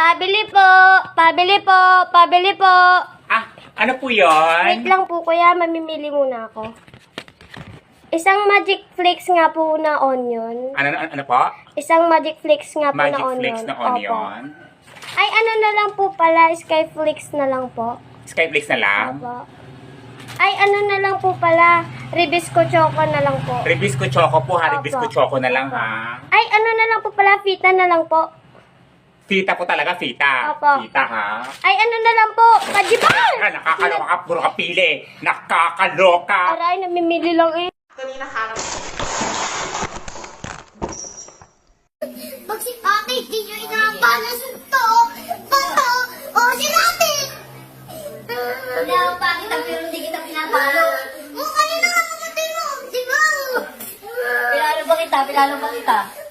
Pabili po! Pabili po! Pabili po! Ah, ano po yun? Wait lang po kuya, mamimili muna ako. Isang Magic Flakes nga po na onion. Ano po? Isang Magic Flakes nga po na Magic onion. Flakes na Opo. onion. Ay, ano na lang po pala, Sky Flakes na lang po. Skyflakes na lang. Opo. Ay, ano na lang po pala, Ribisco Choco na lang po. Ribisco Choco po ha. Opo. Ribisco Choco na lang Opo. ha. Ay, ano na lang po pala, Fita na lang po. Fita po talaga, Fita. Opo. Fita ha. Ay, ano na lang po, Pajiban! Ah, nakakaloka ka. Puro ka pili. Nakakaloka. Aray, namimili lang eh. Kanina harap. Pag si ate, di nyo inabalas ito. Bato, o sinabi. Pinawa kita pero hindi kita pinapalo. Kanina nga mamatay mo, di ba? Pinalo ba kita?